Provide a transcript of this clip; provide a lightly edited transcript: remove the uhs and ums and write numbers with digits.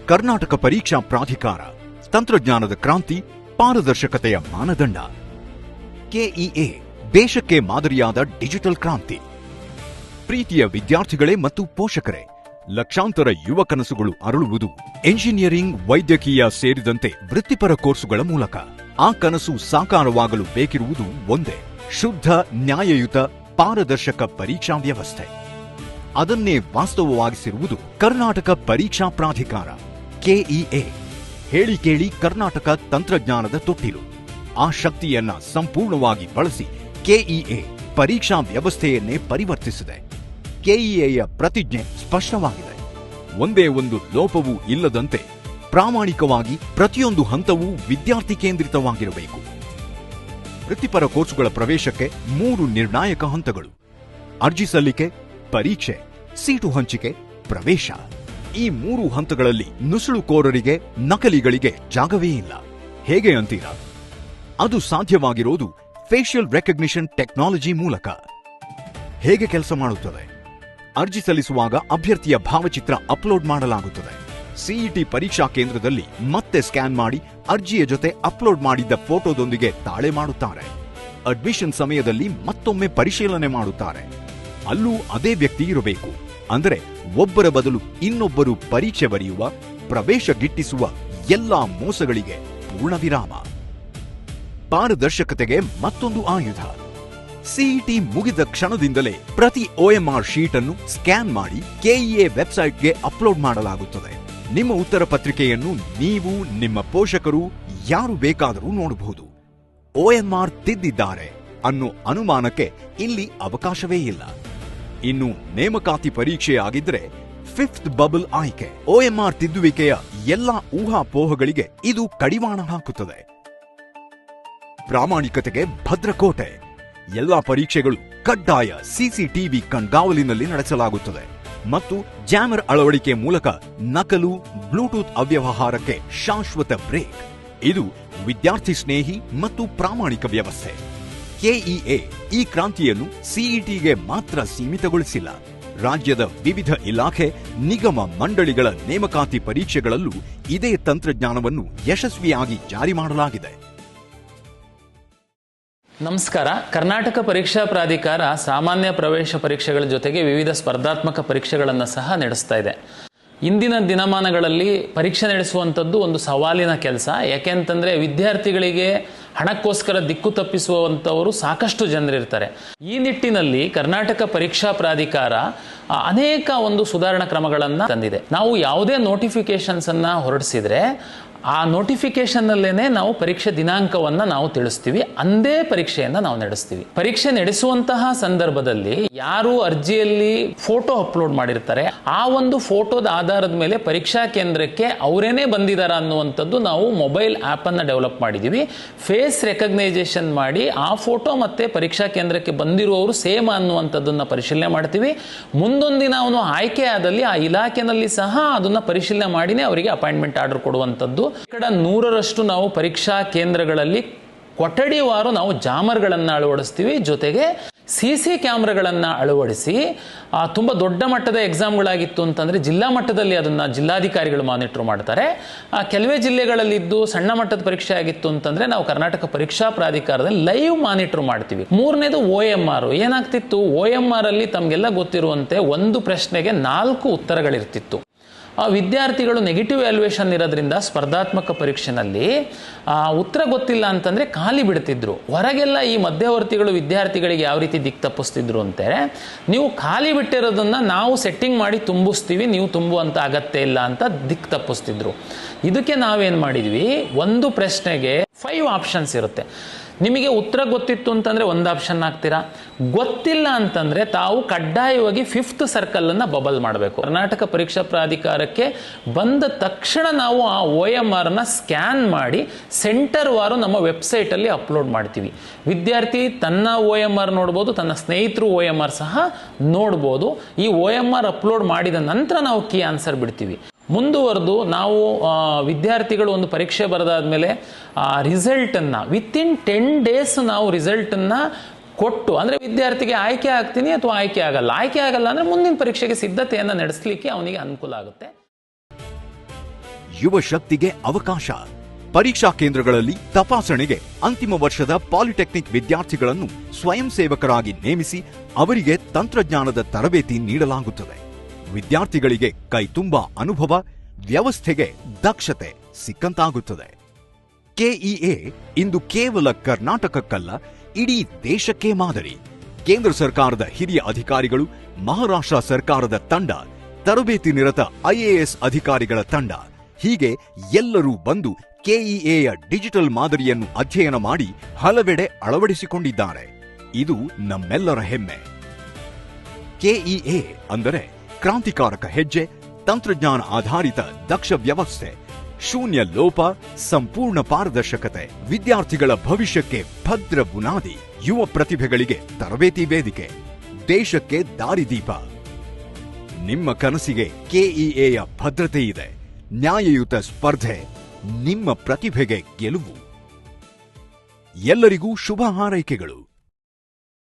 ಕರ್ನಾಟಕ ಪರೀಕ್ಷಾ ಪ್ರಾಧಿಕಾರ, ತಂತ್ರಜ್ಞಾನದ ಕ್ರಾಂತಿ, ಪಾರದರ್ಶಕತೆಯ ಮಾನದಂಡ. ಕೆಇಎ ದೇಶಕ್ಕೆ ಮಾದರಿಯಾದ ಡಿಜಿಟಲ್ ಕ್ರಾಂತಿ. ಪ್ರೀತಿಯ ವಿದ್ಯಾರ್ಥಿಗಳೇ ಮತ್ತು ಪೋಷಕರೇ, ಲಕ್ಷಾಂತರ ಯುವ ಕನಸುಗಳು ಅರಳುವುದು ಎಂಜಿನಿಯರಿಂಗ್, ವೈದ್ಯಕೀಯ ಸೇರಿದಂತೆ ವೃತ್ತಿಪರ ಕೋರ್ಸುಗಳ ಮೂಲಕ. ಆ ಕನಸು ಸಾಕಾರವಾಗಲು ಬೇಕಿರುವುದು ಒಂದೇ: ಶುದ್ಧ, ನ್ಯಾಯಯುತ, ಪಾರದರ್ಶಕ ಪರೀಕ್ಷಾ ವ್ಯವಸ್ಥೆ. ಅದನ್ನೇ ವಾಸ್ತವವಾಗಿಸಿರುವುದು ಕರ್ನಾಟಕ ಪರೀಕ್ಷಾ ಪ್ರಾಧಿಕಾರ, ಕೆಇಎ. ಹೇಳಿ ಕೇಳಿ ಕರ್ನಾಟಕ ತಂತ್ರಜ್ಞಾನದ ತೊಟ್ಟಿಲು. ಆ ಶಕ್ತಿಯನ್ನ ಸಂಪೂರ್ಣವಾಗಿ ಬಳಸಿ ಕೆಇಎ ಪರೀಕ್ಷಾ ವ್ಯವಸ್ಥೆಯನ್ನೇ ಪರಿವರ್ತಿಸಿದೆ. ಕೆಇಎಯ ಪ್ರತಿಜ್ಞೆ ಸ್ಪಷ್ಟವಾಗಿದೆ: ಒಂದೇ ಒಂದು ಲೋಪವೂ ಇಲ್ಲದಂತೆ ಪ್ರಾಮಾಣಿಕವಾಗಿ ಪ್ರತಿಯೊಂದು ಹಂತವೂ ವಿದ್ಯಾರ್ಥಿ ಕೇಂದ್ರಿತವಾಗಿರಬೇಕು. ವೃತ್ತಿಪರ ಕೋರ್ಸುಗಳ ಪ್ರವೇಶಕ್ಕೆ 3 ನಿರ್ಣಾಯಕ ಹಂತಗಳು: ಅರ್ಜಿ ಸಲ್ಲಿಕೆ, ಪರೀಕ್ಷೆ, ಸೀಟು ಹಂಚಿಕೆ, ಪ್ರವೇಶ. ಈ 3 ಹಂತಗಳಲ್ಲಿ ನುಸುಳುಕೋರರಿಗೆ, ನಕಲಿಗಳಿಗೆ ಜಾಗವೇ ಇಲ್ಲ. ಹೇಗೆ ಅಂತೀರಾ? ಅದು ಸಾಧ್ಯವಾಗಿರೋದು ಫೇಶಿಯಲ್ ರೆಕಗ್ನಿಷನ್ ಟೆಕ್ನಾಲಜಿ ಮೂಲಕ. ಹೇಗೆ ಕೆಲಸ ಮಾಡುತ್ತದೆ? ಅರ್ಜಿ ಸಲ್ಲಿಸುವಾಗ ಅಭ್ಯರ್ಥಿಯ ಭಾವಚಿತ್ರ ಅಪ್ಲೋಡ್ ಮಾಡಲಾಗುತ್ತದೆ. ಸಿಇಟಿ ಪರೀಕ್ಷಾ ಕೇಂದ್ರದಲ್ಲಿ ಮತ್ತೆ ಸ್ಕ್ಯಾನ್ ಮಾಡಿ ಅರ್ಜಿಯ ಜೊತೆ ಅಪ್ಲೋಡ್ ಮಾಡಿದ್ದ ಫೋಟೋದೊಂದಿಗೆ ತಾಳೆ ಮಾಡುತ್ತಾರೆ. ಅಡ್ಮಿಷನ್ ಸಮಯದಲ್ಲಿ ಮತ್ತೊಮ್ಮೆ ಪರಿಶೀಲನೆ ಮಾಡುತ್ತಾರೆ. ಅಲ್ಲೂ ಅದೇ ವ್ಯಕ್ತಿ ಇರಬೇಕು. ಅಂದರೆ ಒಬ್ಬರ ಬದಲು ಇನ್ನೊಬ್ಬರು ಪರೀಕ್ಷೆ ಬರೆಯುವ, ಪ್ರವೇಶ ಗಿಟ್ಟಿಸುವ ಎಲ್ಲಾ ಮೋಸಗಳಿಗೆ ಪೂರ್ಣ ವಿರಾಮ. ಪಾರದರ್ಶಕತೆಗೆ ಮತ್ತೊಂದು ಆಯುಧ: ಸಿಇಟಿ ಮುಗಿದ ಕ್ಷಣದಿಂದಲೇ ಪ್ರತಿ OMR ಶೀಟ್ ಅನ್ನು ಸ್ಕ್ಯಾನ್ ಮಾಡಿ ಕೆಇಎ ವೆಬ್ಸೈಟ್ಗೆ ಅಪ್ಲೋಡ್ ಮಾಡಲಾಗುತ್ತದೆ. ನಿಮ್ಮ ಉತ್ತರ ಪತ್ರಿಕೆಯನ್ನು ನೀವು, ನಿಮ್ಮ ಪೋಷಕರು, ಯಾರು ಬೇಕಾದರೂ ನೋಡಬಹುದು. OMR ತಿದ್ದಿದ್ದಾರೆ ಅನ್ನೋ ಅನುಮಾನಕ್ಕೆ ಇಲ್ಲಿ ಅವಕಾಶವೇ ಇಲ್ಲ. ಇನ್ನು ನೇಮಕಾತಿ ಪರೀಕ್ಷೆಯಾಗಿದ್ರೆ 5th ಬಬಲ್ ಆಯ್ಕೆ. OMR ತಿದ್ದುವಿಕೆಯ ಎಲ್ಲಾ ಊಹಾಪೋಹಗಳಿಗೆ ಇದು ಕಡಿವಾಣ ಹಾಕುತ್ತದೆ. ಪ್ರಾಮಾಣಿಕತೆಗೆ ಭದ್ರಕೋಟೆ. ಎಲ್ಲಾ ಪರೀಕ್ಷೆಗಳು ಕಡ್ಡಾಯ ಸಿಸಿಟಿವಿ ಕಣ್ಗಾವಲಿನಲ್ಲಿ ನಡೆಸಲಾಗುತ್ತದೆ ಮತ್ತು ಜಾಮರ್ ಅಳವಡಿಕೆ ಮೂಲಕ ನಕಲು, ಬ್ಲೂಟೂತ್ ಅವ್ಯವಹಾರಕ್ಕೆ ಶಾಶ್ವತ ಬ್ರೇಕ್. ಇದು ವಿದ್ಯಾರ್ಥಿ ಸ್ನೇಹಿ ಮತ್ತು ಪ್ರಾಮಾಣಿಕ ವ್ಯವಸ್ಥೆ. ಕೆಇಎ ಈ ಕ್ರಾಂತಿಯನ್ನು ಸಿಇಟಿಗೆ ಮಾತ್ರ ಸೀಮಿತಗೊಳಿಸಿಲ್ಲ. ರಾಜ್ಯದ ವಿವಿಧ ಇಲಾಖೆ, ನಿಗಮ, ಮಂಡಳಿಗಳ ನೇಮಕಾತಿ ಪರೀಕ್ಷೆಗಳಲ್ಲೂ ಇದೇ ತಂತ್ರಜ್ಞಾನವನ್ನು ಯಶಸ್ವಿಯಾಗಿ ಜಾರಿ ಮಾಡಲಾಗಿದೆ. ನಮಸ್ಕಾರ. ಕರ್ನಾಟಕ ಪರೀಕ್ಷಾ ಪ್ರಾಧಿಕಾರ ಸಾಮಾನ್ಯ ಪ್ರವೇಶ ಪರೀಕ್ಷೆಗಳ ಜೊತೆಗೆ ವಿವಿಧ ಸ್ಪರ್ಧಾತ್ಮಕ ಪರೀಕ್ಷೆಗಳನ್ನು ಸಹ ನಡೆಸ್ತಾ ಇದೆ. ಇಂದಿನ ದಿನಮಾನಗಳಲ್ಲಿ ಪರೀಕ್ಷೆ ನಡೆಸುವಂಥದ್ದು ಒಂದು ಸವಾಲಿನ ಕೆಲಸ. ಯಾಕೆಂತಂದರೆ ವಿದ್ಯಾರ್ಥಿಗಳಿಗೆ ಹಣಕ್ಕೋಸ್ಕರ ದಿಕ್ಕು ತಪ್ಪಿಸುವಂಥವರು ಸಾಕಷ್ಟು ಜನರಿರ್ತಾರೆ. ಈ ನಿಟ್ಟಿನಲ್ಲಿ ಕರ್ನಾಟಕ ಪರೀಕ್ಷಾ ಪ್ರಾಧಿಕಾರ ಅನೇಕ ಒಂದು ಸುಧಾರಣಾ ಕ್ರಮಗಳನ್ನು ತಂದಿದೆ. ನಾವು ಯಾವುದೇ ನೋಟಿಫಿಕೇಶನ್ಸನ್ನು ಹೊರಡಿಸಿದರೆ ಆ ನೋಟಿಫಿಕೇಶನ್ನಲ್ಲೇನೆ ನಾವು ಪರೀಕ್ಷೆ ದಿನಾಂಕವನ್ನು ನಾವು ತಿಳಿಸ್ತೀವಿ. ಅಂದೇ ಪರೀಕ್ಷೆಯನ್ನು ನಾವು ನಡೆಸ್ತೀವಿ. ಪರೀಕ್ಷೆ ನಡೆಸುವಂತಹ ಸಂದರ್ಭದಲ್ಲಿ ಯಾರು ಅರ್ಜಿಯಲ್ಲಿ ಫೋಟೋ ಅಪ್ಲೋಡ್ ಮಾಡಿರ್ತಾರೆ ಆ ಒಂದು ಫೋಟೋದ ಆಧಾರದ ಮೇಲೆ ಪರೀಕ್ಷಾ ಕೇಂದ್ರಕ್ಕೆ ಅವರೇನೇ ಬಂದಿದ್ದಾರೆ ಅನ್ನುವಂಥದ್ದು ನಾವು ಮೊಬೈಲ್ ಆ್ಯಪನ್ನು ಡೆವಲಪ್ ಮಾಡಿದ್ದೀವಿ. ಫೇಸ್ ರೆಕಗ್ನೈಸೇಷನ್ ಮಾಡಿ ಆ ಫೋಟೋ ಮತ್ತೆ ಪರೀಕ್ಷಾ ಕೇಂದ್ರಕ್ಕೆ ಬಂದಿರುವವರು ಸೇಮ್ ಅನ್ನುವಂಥದ್ದನ್ನು ಪರಿಶೀಲನೆ ಮಾಡ್ತೀವಿ. ಮುಂದೊಂದಿನ ಅವನು ಆಯ್ಕೆ ಆದಲ್ಲಿ ಆ ಇಲಾಖೆಯಲ್ಲಿ ಸಹ ಅದನ್ನು ಪರಿಶೀಲನೆ ಮಾಡಿನೇ ಅವರಿಗೆ ಅಪಾಯಿಂಟ್ಮೆಂಟ್ ಆರ್ಡರ್ ಕೊಡುವಂಥದ್ದು. 100% ನಾವು ಪರೀಕ್ಷಾ ಕೇಂದ್ರಗಳಲ್ಲಿ ಕೊಠಡಿವಾರು ನಾವು ಜಾಮರ್ಗಳನ್ನು ಅಳವಡಿಸ್ತೀವಿ. ಜೊತೆಗೆ CC ಕ್ಯಾಮ್ರಾಗಳನ್ನು ಅಳವಡಿಸಿ ತುಂಬ ದೊಡ್ಡ ಮಟ್ಟದ ಎಕ್ಸಾಮ್ಗಳಾಗಿತ್ತು ಅಂತಂದರೆ ಜಿಲ್ಲಾ ಮಟ್ಟದಲ್ಲಿ ಅದನ್ನು ಜಿಲ್ಲಾಧಿಕಾರಿಗಳು ಮಾನಿಟರ್ ಮಾಡ್ತಾರೆ. ಕೆಲವೇ ಜಿಲ್ಲೆಗಳಲ್ಲಿದ್ದು ಸಣ್ಣ ಮಟ್ಟದ ಪರೀಕ್ಷೆ ಆಗಿತ್ತು ಅಂತಂದರೆ ನಾವು ಕರ್ನಾಟಕ ಪರೀಕ್ಷಾ ಪ್ರಾಧಿಕಾರದಲ್ಲಿ ಲೈವ್ ಮಾನಿಟರ್ ಮಾಡ್ತೀವಿ. 3ನೇದು OMR. ಏನಾಗ್ತಿತ್ತು, OMR ಅಲ್ಲಿ ತಮಗೆಲ್ಲ ಗೊತ್ತಿರುವಂತೆ ಒಂದು ಪ್ರಶ್ನೆಗೆ 4 ಉತ್ತರಗಳಿರ್ತಿತ್ತು. ವಿದ್ಯಾರ್ಥಿಗಳು ನೆಗೆಟಿವ್ ವ್ಯಾಲ್ಯೂಯೇಷನ್ ಇರೋದ್ರಿಂದ ಸ್ಪರ್ಧಾತ್ಮಕ ಪರೀಕ್ಷೆನಲ್ಲಿ ಉತ್ತರ ಗೊತ್ತಿಲ್ಲ ಅಂತಂದರೆ ಖಾಲಿ ಬಿಡ್ತಿದ್ರು. ಹೊರಗೆಲ್ಲ ಈ ಮಧ್ಯವರ್ತಿಗಳು ವಿದ್ಯಾರ್ಥಿಗಳಿಗೆ ಯಾವ ರೀತಿ ದಿಕ್ಕು ತಪ್ಪಿಸ್ತಿದ್ರು ಅಂತಾರೆ, ನೀವು ಖಾಲಿ ಬಿಟ್ಟಿರೋದನ್ನು ನಾವು ಸೆಟ್ಟಿಂಗ್ ಮಾಡಿ ತುಂಬಿಸ್ತೀವಿ, ನೀವು ತುಂಬುವಂಥ ಅಗತ್ಯ ಇಲ್ಲ ಅಂತ ದಿಕ್ಕು ತಪ್ಪಿಸ್ತಿದ್ರು. ಇದಕ್ಕೆ ನಾವೇನು ಮಾಡಿದ್ವಿ, ಒಂದು ಪ್ರಶ್ನೆಗೆ 5 ಆಪ್ಷನ್ಸ್ ಇರುತ್ತೆ. ನಿಮಗೆ ಉತ್ತರ ಗೊತ್ತಿತ್ತು ಅಂತಂದರೆ ಒಂದು ಆಪ್ಷನ್ ಹಾಕ್ತೀರಾ, ಗೊತ್ತಿಲ್ಲ ಅಂತಂದರೆ ತಾವು ಕಡ್ಡಾಯವಾಗಿ 5th ಸರ್ಕಲನ್ನು ಬಬಲ್ ಮಾಡಬೇಕು. ಕರ್ನಾಟಕ ಪರೀಕ್ಷಾ ಪ್ರಾಧಿಕಾರಕ್ಕೆ ಬಂದ ತಕ್ಷಣ ನಾವು ಆ OMRನ ಸ್ಕ್ಯಾನ್ ಮಾಡಿ ಸೆಂಟರ್ ವಾರು ನಮ್ಮ ವೆಬ್ಸೈಟಲ್ಲಿ ಅಪ್ಲೋಡ್ ಮಾಡ್ತೀವಿ. ವಿದ್ಯಾರ್ಥಿ ತನ್ನ OMR ನೋಡ್ಬೋದು, ತನ್ನ ಸ್ನೇಹಿತರು OMR ಸಹ ನೋಡ್ಬೋದು. ಈ OMR ಅಪ್ಲೋಡ್ ಮಾಡಿದ ನಂತರ ನಾವು ಕೀ ಆನ್ಸರ್ ಬಿಡ್ತೀವಿ. ಮುಂದುವರೆದು ನಾವು ವಿದ್ಯಾರ್ಥಿಗಳು ಒಂದು ಪರೀಕ್ಷೆ ಬರೆದಾದ್ಮೇಲೆ ರಿಸಲ್ಟನ್ನು ವಿತಿನ್ 10 days ನಾವು ರಿಸಲ್ಟನ್ನು ಕೊಟ್ಟು, ಅಂದರೆ ವಿದ್ಯಾರ್ಥಿಗೆ ಆಯ್ಕೆ ಆಗ್ತೀನಿ ಅಥವಾ ಆಯ್ಕೆ ಆಗಲ್ಲ, ಆಯ್ಕೆ ಆಗಲ್ಲ ಅಂದರೆ ಮುಂದಿನ ಪರೀಕ್ಷೆಗೆ ಸಿದ್ಧತೆಯನ್ನು ನಡೆಸಲಿಕ್ಕೆ ಅವನಿಗೆ ಅನುಕೂಲ ಆಗುತ್ತೆ. ಯುವ ಶಕ್ತಿಗೆ ಅವಕಾಶ. ಪರೀಕ್ಷಾ ಕೇಂದ್ರಗಳಲ್ಲಿ ತಪಾಸಣೆಗೆ ಅಂತಿಮ ವರ್ಷದ ಪಾಲಿಟೆಕ್ನಿಕ್ ವಿದ್ಯಾರ್ಥಿಗಳನ್ನು ಸ್ವಯಂ ಸೇವಕರಾಗಿ ನೇಮಿಸಿ ಅವರಿಗೆ ತಂತ್ರಜ್ಞಾನದ ತರಬೇತಿ ನೀಡಲಾಗುತ್ತದೆ. ವಿದ್ಯಾರ್ಥಿಗಳಿಗೆ ಕೈತುಂಬಾ ಅನುಭವ, ವ್ಯವಸ್ಥೆಗೆ ದಕ್ಷತೆ ಸಿಕ್ಕಂತಾಗುತ್ತದೆ. ಕೆಇಎ ಇಂದು ಕೇವಲ ಕರ್ನಾಟಕಕ್ಕಲ್ಲ, ಇಡೀ ದೇಶಕ್ಕೆ ಮಾದರಿ. ಕೇಂದ್ರ ಸರ್ಕಾರದ ಹಿರಿಯ ಅಧಿಕಾರಿಗಳು, ಮಹಾರಾಷ್ಟ್ರ ಸರ್ಕಾರದ ತಂಡ, ತರಬೇತಿ ನಿರತ ಐಎಎಸ್ ಅಧಿಕಾರಿಗಳ ತಂಡ, ಹೀಗೆ ಎಲ್ಲರೂ ಬಂದು ಕೆಇಎಯ ಡಿಜಿಟಲ್ ಮಾದರಿಯನ್ನು ಅಧ್ಯಯನ ಮಾಡಿ ಹಲವೆಡೆ ಅಳವಡಿಸಿಕೊಂಡಿದ್ದಾರೆ. ಇದು ನಮ್ಮೆಲ್ಲರ ಹೆಮ್ಮೆ. ಕೆಇಎ ಅಂದರೆ ಕ್ರಾಂತಿಕಾರಕ ಹೆಜ್ಜೆ, ತಂತ್ರಜ್ಞಾನ ಆಧಾರಿತ ದಕ್ಷ ವ್ಯವಸ್ಥೆ, ಶೂನ್ಯ ಲೋಪ, ಸಂಪೂರ್ಣ ಪಾರದರ್ಶಕತೆ, ವಿದ್ಯಾರ್ಥಿಗಳ ಭವಿಷ್ಯಕ್ಕೆ ಭದ್ರ ಬುನಾದಿ, ಯುವ ಪ್ರತಿಭೆಗಳಿಗೆ ತರಬೇತಿ ವೇದಿಕೆ, ದೇಶಕ್ಕೆ ದಾರಿದೀಪ. ನಿಮ್ಮ ಕನಸಿಗೆ ಕೆಇಎಯ ಭದ್ರತೆ ಇದೆ. ನ್ಯಾಯಯುತ ಸ್ಪರ್ಧೆ, ನಿಮ್ಮ ಪ್ರತಿಭೆಗೆ ಗೆಲುವು. ಎಲ್ಲರಿಗೂ ಶುಭ ಹಾರೈಕೆಗಳು.